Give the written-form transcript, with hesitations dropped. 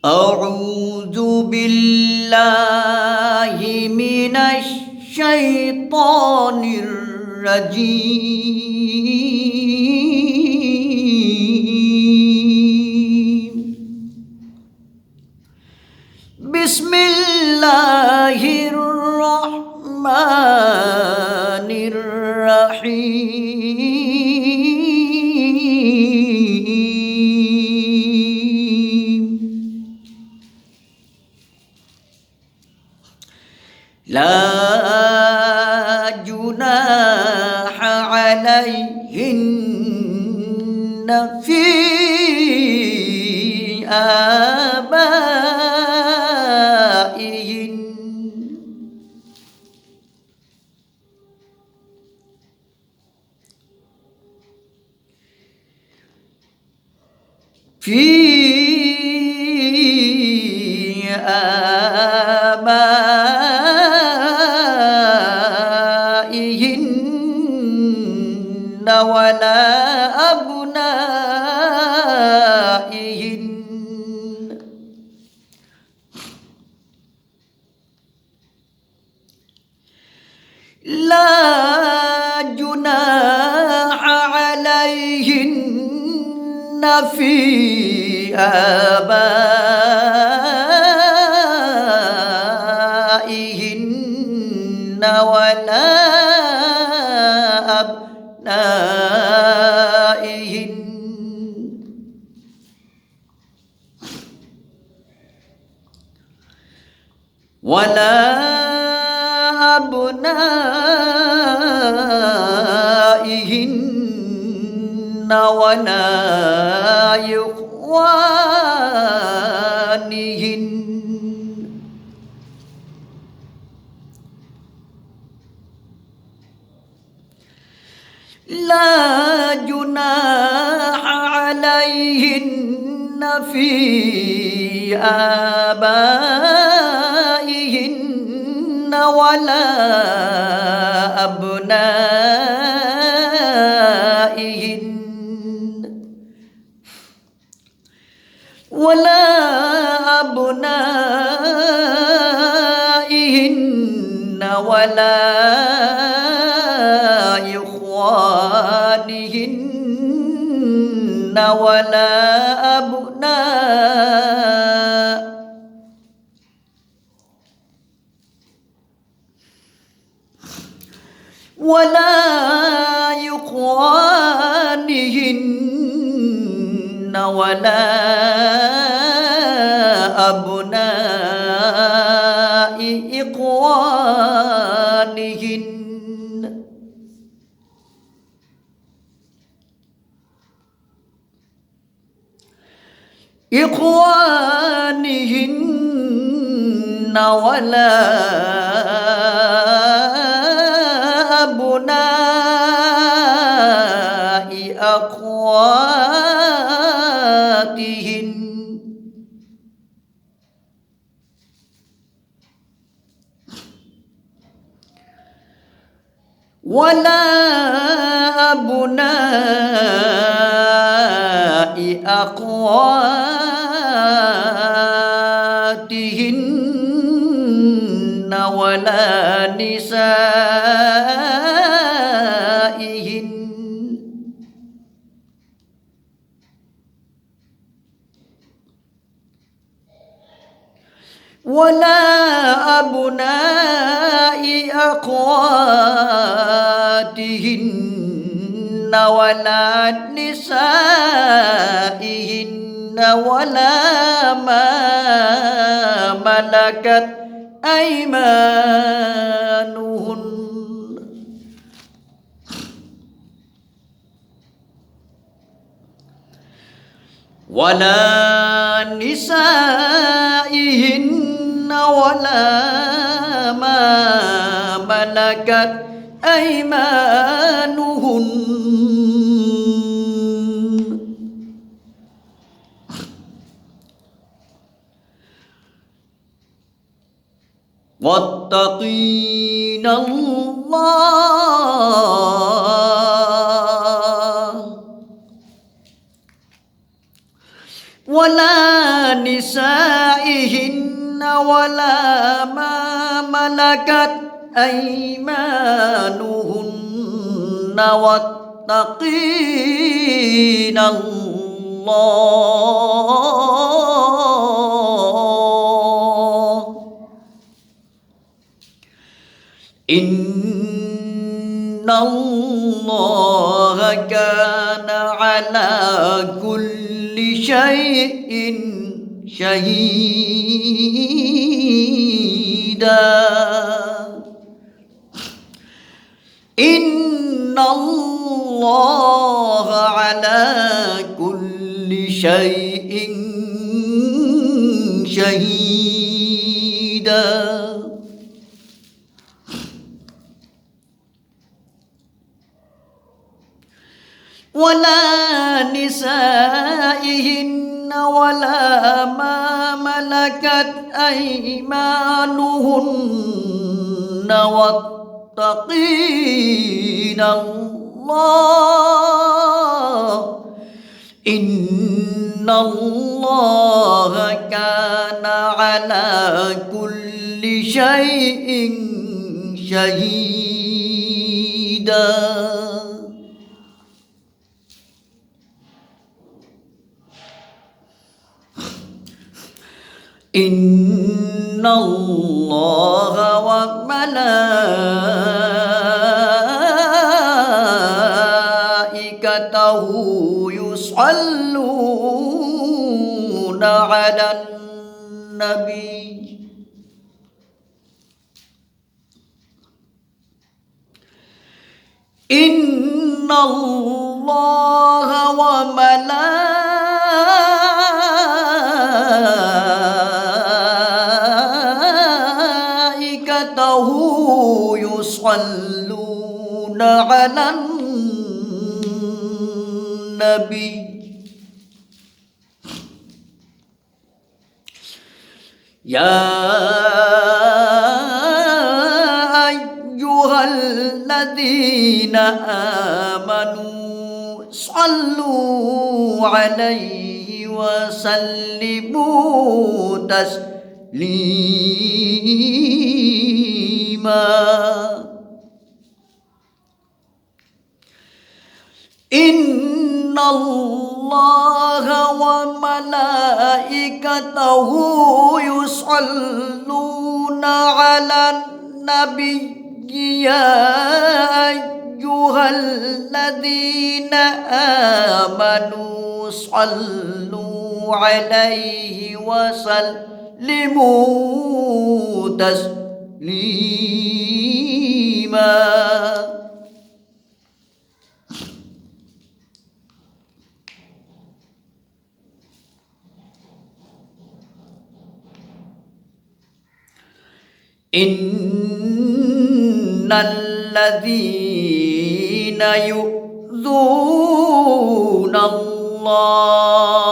أعوذ بالله من الشيطان الرجيم. بسم الله الرحمن الرحيم. لا جناح عليهن في آبائهن ولا أبنائهن. لا جناح عليهن في آبائهن ولا أبنائهن ولا أبنائهن ولا إخوانهن. لا جناح عليهن في آبائهن ولا أبنائهن ولا أبنائهن ولا إخوانهن ولا إخوانهن ولا أبناء إخوانهن ولا أبناء أخواتهن ولا أبناء أخواتهن ولا نسائهن ولا أبناء أخواتهن ولا نسائهن ولا ما ملكت أيمانهن ولا نسائهن ولا ما ملكت أيمانهن واتقين الله ولا نسائهن ولا ما ملكت أيمانهن واتقين الله إن الله كان على كل شيء شهيدا إن الله على كل شيء شهيدا ولا نسائهن ولا ما ملكت أيمانهن واتقين الله إن الله كان على كل شيء شهيدا إن الله وملائكته يصلون على النبي إن الله وملائكته يصلون على النبي يا أيها الذين آمنوا صلوا عليه وسلموا تسليما إن الله وملائكته يصلون على النبي يا أيها الذين آمنوا صلوا عليه وسلموا تسليما إن الذين يؤذون الله